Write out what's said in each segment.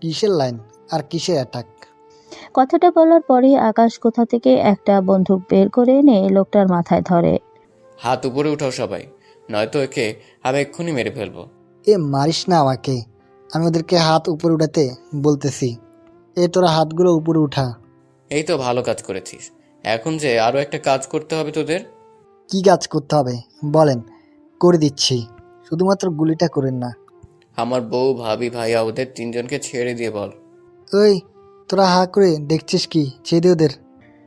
কিসের লাইন আর কিসের অ্যাটাক? কথাটা বলার পরেই আকাশ কোথা থেকে একটা বন্দুক বের করে এনে লোকটার মাথায় ধরে। হাত উপরে উঠাও সবাই, নয়তো একে আমি এক্ষুনি মেরে ফেলবো। এ মারিস না আমাকে, আমি ওদেরকে হাত উপরে উঠাতে বলতেছি। এ তোরা হাতগুলো উপরে উঠা। এই তো ভালো কাজ করেছিস। এখন যে আরও একটা কাজ করতে হবে তোদের। কি কাজ করতে হবে বলেন, করে দিচ্ছি, শুধুমাত্র গুলিটা করেন না। আমার বউ, ভাবি, ভাইয়া ওদের তিনজনকে ছেড়ে দিয়ে বল। ওই তোরা হা করে দেখছিস কি, ছেড়ে ওদের।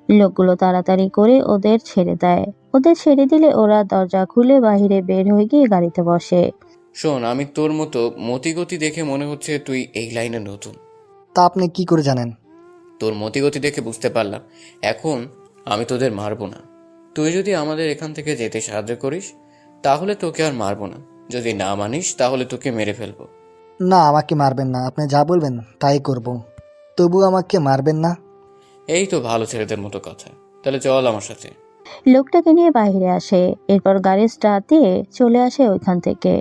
লোকগুলো তাড়াতাড়ি করে ওদের ছেড়ে দেয়। ওদের ছেড়ে দিলে ওরা দরজা খুলে বাইরে বের হয়ে গিয়ে গাড়িতে বসে। শোন, আমি তোর মতো মতিগতি দেখে মনে হচ্ছে তুই এই লাইনে নতুন। তা আপনি কি করে জানেন? তোর মতিগতি দেখে বুঝতে পারলাম। এখন আমি তোদের মারবো না। তুই যদি আমাদের এখান থেকে যেতে সাহায্য করিস তাহলে তোকে আর মারবো না, যদি না মানিস তাহলে তোকে মেরে ফেলবো। না, আমাকে মারবেন না, আপনি যা বলবেন তাই করব। তবু আমাকে মারবেন না। এই তো ভালো ছেলেদের মতো কথা, তাহলে চল আমার সাথে। লোকটাকে নিয়ে বাইরে আসে, এরপর গাড়ি স্টার্ট দিয়ে চলে আসে ওইখান থেকে।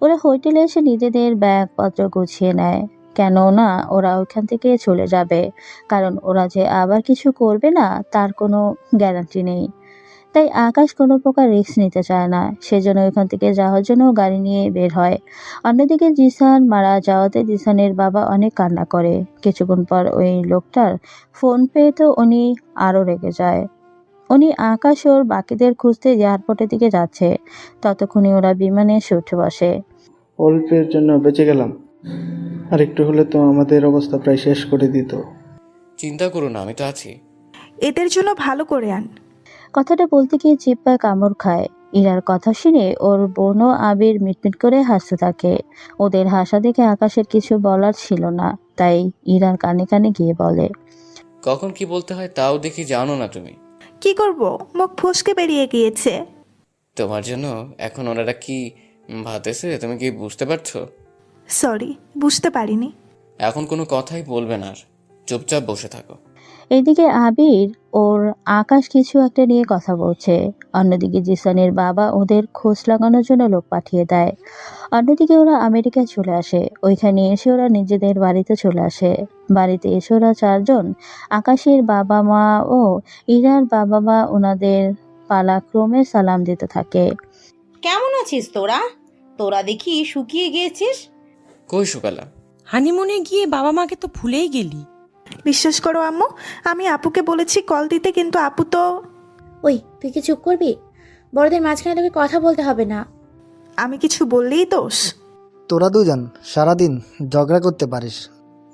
ওরা হোটেলে এসে নিজেদের ব্যাগপত্র গুছিয়ে নেয়। কেননা ওরা ওইখান থেকে চলে যাবে, কারণ ওরা যে আবার কিছু করবে না তার কোনো গ্যারান্টি নেই। তাই আকাশ কোনো প্রকার রিস্ক নিতে চায় না, সেজন্য ওইখান থেকে যাওয়ার জন্য গাড়ি নিয়ে বের হয়। অন্যদিকে জিসান মারা যাওয়াতে জিসানের বাবা অনেক কান্না করে। কিছুক্ষণ পর ওই লোকটার ফোন পেয়ে তো উনি আরও রেগে যায়। উনি আকাশ ওর বাকিদের খুঁজতে এয়ারপোর্টের দিকে যাচ্ছে, ততক্ষণে ওরা বিমানে এসে উঠে বসে। অল্পের জন্য বেঁচে গেলাম, আর একটু হলে তো আমাদের অবস্থা প্রায় শেষ করে দিত। চিন্তা করো না, আমি তো আছি। এদের জন্য ভালো করে আন। কথাটা বলতে গিয়ে জিহ্বায় কামড় খায়। ইরার কথা শুনে ওর বোনও আবির মিটমিট করে হাসতে থাকে। ওদের হাসা দেখে আকাশের কিছু বলার ছিল না, তাই ইরার কানে কানে গিয়ে বলে, কখন কি বলতে হয় তাও দেখি জানো না তুমি। কি করব, মুখ ফসকে বেরিয়ে গিয়েছে। তোমার জন্য এখন ওনারা কি ভাবতেছে তুমি কি বুঝতে পারছো? সরি, বুঝতে পারিনি। এখন কোনো কথাই বলবে না, আর চুপচাপ বসে থাকো। এইদিকে আবির ওর আকাশ কিছু একটা নিয়ে কথা বলছে। অন্যদিকে জিসানের বাবা ওদের খোঁজ লাগানোর জন্য লোক পাঠিয়ে দেয়। অন্যদিকে ওরা আমেরিকায় চলে আসে। ওইখানে এসে ওরা নিজেদের বাড়িতে চলে আসে। বাড়িতে এসে ওরা চারজন, আকাশের বাবা মা ও ইরার বাবা মা, ওনাদের পালাক্রমে সালাম দিতে থাকে। কেমন আছিস তোরা? তোরা দেখি শুকিয়ে গিয়েছিস। কই শুকালাম? হানিমুনে গিয়ে বাবা মাকে তো ভুলেই গেলি। বিশ্বাস করো আম্মু, আমি আপুকে বলেছি কল দিতে, কিন্তু আপু তো... ওই তুই কি চুপ করবি? বড়দের মাঝখানে তোকে কথা বলতে হবে না। আমি কিছু বললেই দোষ। তোরা দুজন সারাদিন ঝগড়া করতে পারিস,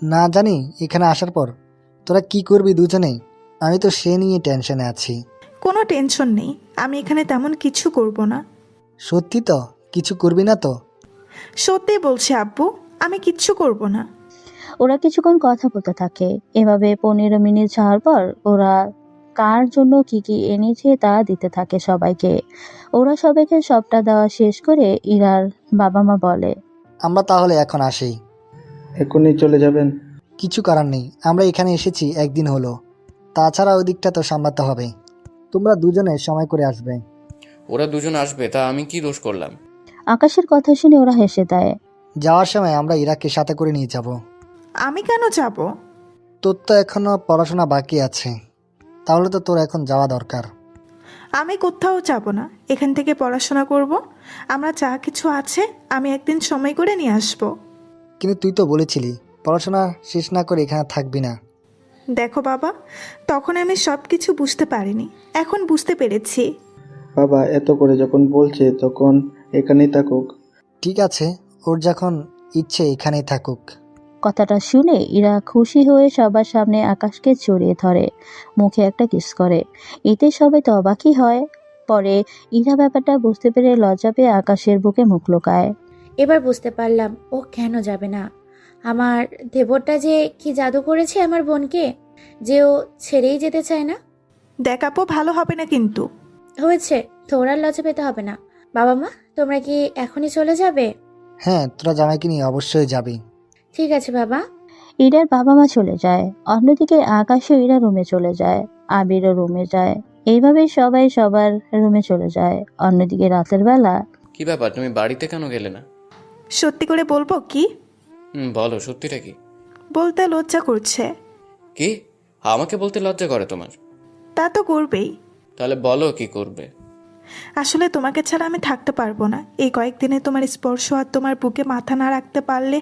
না জানি এখানে আসার পর তোরা কি করবি দুজনেই। আমি তো সে নিয়ে টেনশনে আছি। কোনো টেনশন নেই, আমি এখানে তেমন কিছু করব না। সত্যি তো কিছু করবি না তো? সত্যি বলছি আব্বু, আমি কিচ্ছু করব না। ওরা কিছুক্ষণ কথা বলতে থাকে। এভাবে 15 মিনিট যাওয়ার পর ওরা কার জন্য কি কি এনেছে তা দিতে থাকে সবাইকে। ওরা সবাইকে সবটা দেওয়া শেষ করে ইরার বাবা মা বলে, আমরা তাহলে এখন আসি। এখনই চলে যাবেন? কিছু করার নেই, আমরা এখানে এসেছি একদিন হলো, তাছাড়া ওই দিকটা তো সামলাতে হবে। তোমরা দুজনে সময় করে আসবে। ওরা দুজন আসবে তা আমি কি দোষ করলাম? আকাশের কথা শুনে ওরা হেসে দেয়। যাওয়ার সময় আমরা ইরাককে সাথে করে নিয়ে যাব। আমি কেন যাব? তোর তো এখনো পড়াশোনা বাকি আছে, তাহলে তো তোর এখন যাওয়া দরকার। আমি কোথাও যাব না, এখান থেকে পড়াশোনা করব। আমরা যা কিছু আছে আমি একদিন সময় করে নিয়ে আসব। কিন্তু তুই তো বলেছিলি পড়াশোনা শেষ না করে এখানে থাকবি না। দেখো বাবা, তখন আমি সব কিছু বুঝতে পারিনি, এখন বুঝতে পেরেছি। বাবা এত করে যখন বলছে তখন এখানেই থাকুক। ঠিক আছে, ওর যখন ইচ্ছে এখানেই থাকুক। কথাটা শুনে ইরা খুশি হয়ে সবার সামনে আকাশকে জড়িয়ে ধরে, মুখে একটা কিস করে। এতে সবাই তো অবাকই হয়। পরে ইরা ব্যাপারটা বুঝতে পেরে লজ্জা পেয়ে আকাশের বুকে মুখ লুকায়। এবার বুঝতে পারলাম ও কেন যাবে না। আমার দেবরটা যে কি জাদু করেছে আমার বোনকে, যে ও ছেড়েই যেতে চায় না। দেখ আপু, ভালো হবে না কিন্তু। হয়েছে, তোর আর লজ্জা পেতে হবে না। বাবা মা, তোমরা কি এখনই চলে যাবে? হ্যাঁ, তোরা জামাইকে নিয়ে অবশ্যই যাবি। ঠিক আছে বাবা। ইরার বাবা মা চলে যায়। অন্যদিকে আকাশও ইরা রুমে চলে যায়, আবিরও রুমে যায়। এইভাবে সবাই সবার রুমে চলে যায়। অন্যদিকে রাতের বেলা কি ব্যাপার, তুমি বাড়িতে কেন গেলে না? সত্যি করে বলবো কি? বলো, সত্যিটা কি? বলতে লজ্জা করছে। কি? আমাকে বলতে লজ্জা করে তোমার? তা তো করবেই। তাহলে বলো কি করবে। আসলে তোমাকে ছাড়া আমি থাকতে পারবো না। এই কয়েকদিনে তোমার স্পর্শ আর তোমার বুকে মাথা না রাখতে পারলে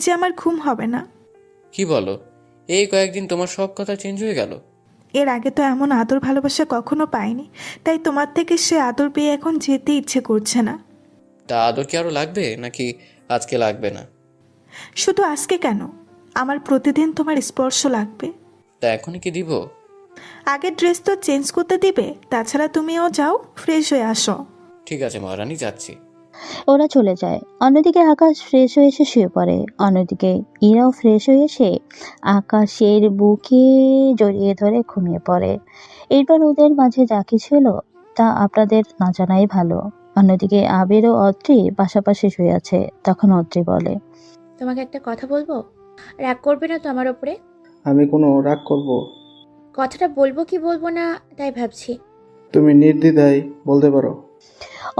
যে আমার ঘুম হবে না। কি বলো? এই কয়েকদিন তোমার সব কথা চেঞ্জ হয়ে গেল? এর আগে তো এমন আদর ভালোবাসা কখনো পাইনি, তাই তোমার থেকে সে আদর পেয়ে এখন যেতে ইচ্ছে করছে না। তা আদর কি আরো লাগবে নাকি আজকে লাগবে না? শুধু আজকে কেন, আমার প্রতিদিন তোমার স্পর্শ লাগবে। তা এখনই কি দিব? আগের ড্রেস তো চেঞ্জ করতে দিবে, তাছাড়া তুমিও যাও, ফ্রেশ হয়ে আসো। ঠিক আছে মহারানী, যাচ্ছি। ওরা চলে যায়। অন্যদিকে আকাশ ফ্রেশ হয়ে এসে শুয়ে পড়ে। অন্যদিকে ইরাও ফ্রেশ হয়ে এসে আকাশের বুকে জড়িয়ে ধরে ঘুমিয়ে পড়ে। এরপর ওদের মাঝে যা কিছু হলো তা আপনাদের না জানাই ভালো। অন্যদিকে আবির ও অত্রি পাশাপাশি শুয়ে আছে। তখন অত্রি বলে, তোমাকে একটা কথা বলবো, রাগ করবে না তো আমার ওপরে? আমি কোনো রাগ করব? কথাটা বলবো কি বলবো না তাই ভাবছি। তুমি নির্দ্বিধায় বলতে পারো।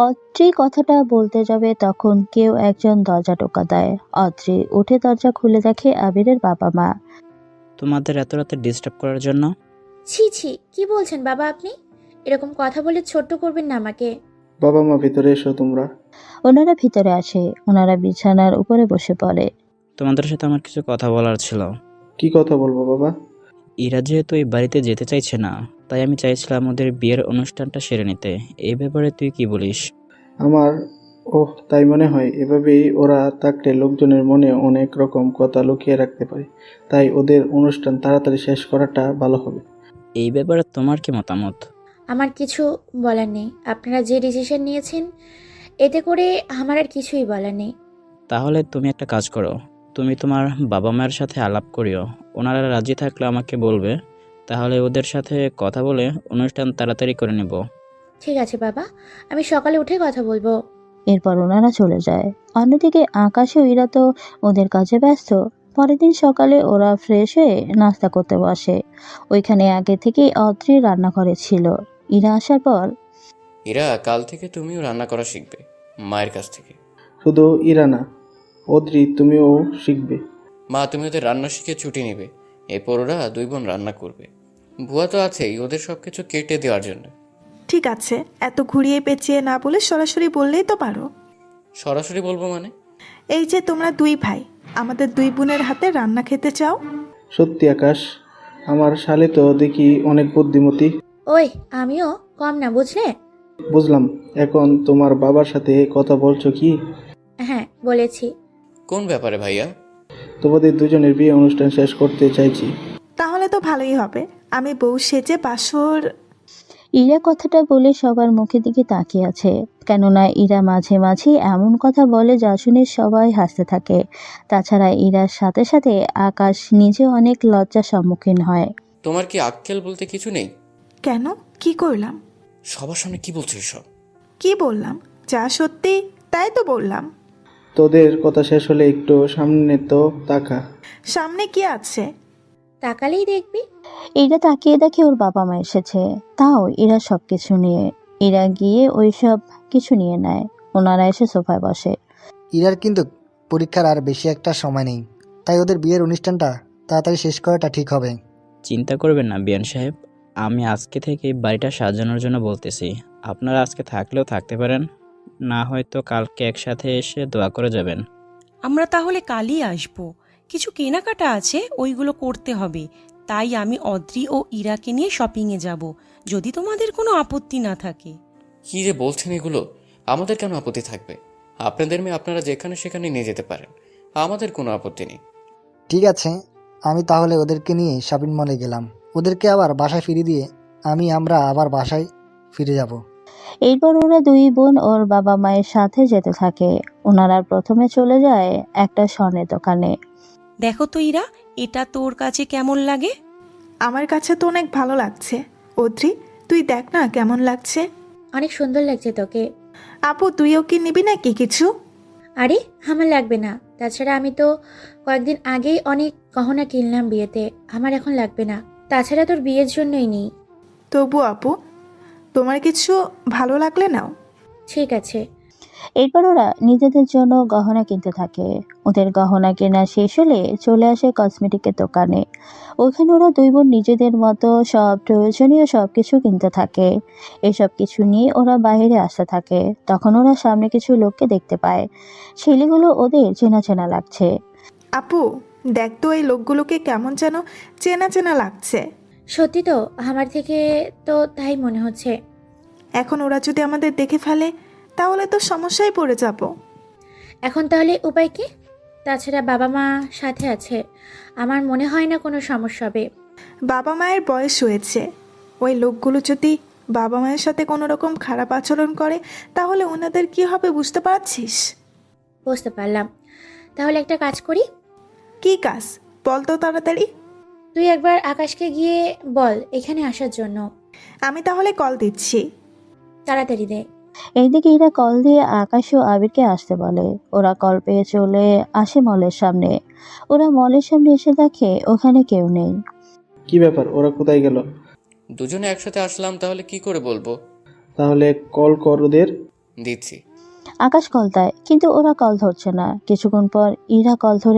অত্রি কথাটা বলতে যাবে তখন কেউ একজন দরজা টোকা দেয়। অত্রি উঠে দরজা খুলে দেখে আবিরের বাবা মা। তোমাদের এত রাতে ডিস্টার্ব করার জন্য। ছি ছি, কি বলছেন বাবা আপনি? এরকম কথা বলে ছোট্ট করবেন না আমাকে। বাবা মা ভিতরে এসো তোমরা। ওনারা ভিতরে আসে। ওনারা বিছানার উপরে বসে পড়ে। তোমাদের সাথে আমার কিছু কথা বলার ছিল। কি কথা বলবো বাবা? ইরা যেহেতু এই বাড়িতে যেতে চাইছে না, তাই আমি চাইছিলাম ওদের বিয়ের অনুষ্ঠানটা সেরে নিতে। এই ব্যাপারে তুই কি বলিস? আমার তাই মনে হয়। এভাবেই ওরা থাকলে লোকজনের মনে অনেক রকম কথা লুকিয়ে রাখতে পারে। তাই ওদের অনুষ্ঠান তাড়াতাড়ি শেষ করাটা ভালো হবে। এই ব্যাপারে তোমার কি মতামত? আমার কিছু বলার নেই। আপনারা যে ডিসিশন নিয়েছেন এতে করে আমার আর কিছুই বলার নেই। তাহলে তুমি একটা কাজ করো, তুমি তোমার বাবা মায়ের সাথে আলাপ করিও। ওনারা রাজি থাকলে আমাকে বলবে, তাহলে ওদের সাথে কথা বলে অনুষ্ঠান তাড়াতাড়ি করে নেব। ঠিক আছে বাবা, আমি সকালে উঠে কথা বলবো। এরপর ওনারা চলে যায়। অন্যদিকে আকাশ ও ইরা তো ওদের কাজে ব্যস্ত। পরের দিন সকালে ওরা ফ্রেশ হয়ে নাস্তা করতে বসে। ওইখানে আগে থেকেই অত্রি রান্নাঘরে ছিল। ইরা আসার পর এরা কাল থেকে তুমিও রান্না করা শিখবে মায়ের কাছ থেকে। শুধু ইরানা, অদ্রি তুমিও শিখবে। মা, তুমি ওদের রান্না শিখে ছুটি নেবে। এরপর ওরা দুই বোন রান্না করবে। বুয়া তো আছেই ওদের সবকিছু কেটে দেওয়ার জন্য। ঠিক আছে, এত ঘুরিয়ে পেঁচিয়ে না বলে সরাসরি বললেই তো পারো। সরাসরি বলবো মানে? এই যে তোমরা দুই ভাই আমাদের দুই বোনের হাতে রান্না খেতে চাও। সত্যি আকাশ, আমার শালে তো দেখি অনেক বুদ্ধিমতী। ওই আমিও কম না, বুঝলে? বুঝলাম। এখন তোমার বাবার সাথে কথা বলছো কি? হ্যাঁ বলেছি। কোন ব্যাপারে ভাইয়া? তোমাদের দুজনের বিয়ে অনুষ্ঠান শেষ করতে চাইছি। তাহলে তো ভালোই হবে। আমি বউ সেজে বাসর। ইরা কথাটা বলে সবার মুখের দিকে তাকিয়ে আছে। কেননা ইরা মাঝে মাঝে এমন কথা বলে যা শুনে সবাই হাসতে থাকে। তাছাড়া ইরার সাথে সাথে আকাশ নিজে অনেক লজ্জার সম্মুখীন হয়। তোমার কি আক্কেল বলতে কিছু নেই? কেন, কি করলাম? সবার সামনে কি বলছো এসব? কি বললাম? যা সত্যি তাই তো বললাম। তোদের কথা শেষ হলে একটু সামনে তো তাকা। সামনে কি আছে? তাকালেই দেখবি। ইরা তাকিয়ে দেখে ওর বাবা মা এসেছে। তাও ইরা সবকিছু নিয়ে। ইরা গিয়ে ওই সব কিছু নিয়ে নেয়। ওনারা এসে সোফায় বসে। ইরার কিন্তু পরীক্ষার আর বেশি একটা সময় নেই, তাই ওদের বিয়ের অনুষ্ঠানটা তাড়াতাড়ি শেষ করাটা ঠিক হবে। চিন্তা করবেন না বিয়ান সাহেব, আমি আজকে থেকে বাড়িটা সাজানোর জন্য বলতেছি। আপনারা আজকে থাকলেও থাকতে পারেন, না হয়তো কালকে একসাথে এসে দোয়া করে যাবেন। আমরা তাহলে কালই আসবো। কিছু কেনাকাটা আছে, ওইগুলো করতে হবে। তাই আমি অদ্রি ও ইরাকে নিয়ে শপিংয়ে যাব, যদি তোমাদের কোনো আপত্তি না থাকে। কি যে বলছেন এগুলো? আমাদের কেন আপত্তি থাকবে? আপনাদের মেয়ে আপনারা যেখানে সেখানে নিয়ে যেতে পারেন, আমাদের কোনো আপত্তি নেই। ঠিক আছে, আমি তাহলে ওদেরকে নিয়ে শপিং মলে গেলাম। ওদেরকে আবার বাসায় ফিরিয়ে দিয়ে আমরা আবার বাসায় ফিরে যাব। এরপর ওরা দুই বোন ওর বাবা মায়ের সাথে যেতে থাকে। ওনারা প্রথমে চলে যায় একটা স্বর্ণের দোকানে। দেখো তো ইরা, এটা তোর কাছে কেমন লাগে? আমার কাছে তো অনেক ভালো লাগছে। অদ্রি, তুই দেখ না কেমন লাগছে। অনেক সুন্দর লাগছে তোকে। আপু, তুইও কি নিবি নাকি কিছু? আরে আমার লাগবে না। তাছাড়া আমি তো কয়েকদিন আগেই অনেক গহনা কিনলাম বিয়েতে, আমার এখন লাগবে না। তাছাড়া তোর বিয়ের জন্যই নেই। তবু আপু, তোমার কিছু ভালো লাগলে নাও। ঠিক আছে। এরপর ওরা নিজেদের জন্য গহনা কিনতে থাকে। ওদের গহনা কেনা শেষ হলে চলে আসে কসমেটিকের দোকানে। ওখানে ওরা দুই বোন নিজেদের মতো সব প্রয়োজনীয় সবকিছু কিনতে থাকে। এসব কিছু নিয়ে ওরা বাইরে আসতে থাকে। তখন ওরা সামনে কিছু লোককে দেখতে পায়। ছেলেগুলো ওদের চেনা চেনা লাগছে। আপু, দেখ তো এই লোকগুলোকে কেমন যেন চেনা চেনা লাগছে। সত্যি তো, আমার থেকে তো তাই মনে হচ্ছে। এখন ওরা যদি আমাদের দেখে ফেলে তাহলে তো সমস্যায় পড়ে যাব। এখন তাহলে উপায় কি? তাছাড়া বাবা মা সাথে আছে, আমার মনে হয় না কোনো সমস্যা হবে। বাবা মায়ের বয়স হয়েছে, ওই লোকগুলো যদি বাবা মায়ের সাথে কোনো রকম খারাপ আচরণ করে তাহলে ওনাদের কি হবে বুঝতে পারছিস? বুঝতে পারলাম। তাহলে একটা কাজ করি। কি কাজ বল তো তাড়াতাড়ি। তুই একবার আকাশকে গিয়ে বল এখানে আসার জন্য। আমি তাহলে কল দিচ্ছি। তাড়াতাড়ি দে। এইদিকে এরা কল দিয়ে আকাশ ও আবিরকে আসতে বলে। ওরা কল পেয়ে চলে আসে মলের সামনে। ওরা মলের সামনে এসে দেখে ওখানে কেউ নেই। কি ব্যাপার, ওরা কোথায় গেল? দুজনে একসাথে আসলাম, তাহলে কি করে বলবো? তাহলে কল কর ওদের। দিচ্ছি। আকাশ কল দেয়, কিন্তু ওরা কল ধরছে না। কিছুক্ষণ পর ইরা কল ধরে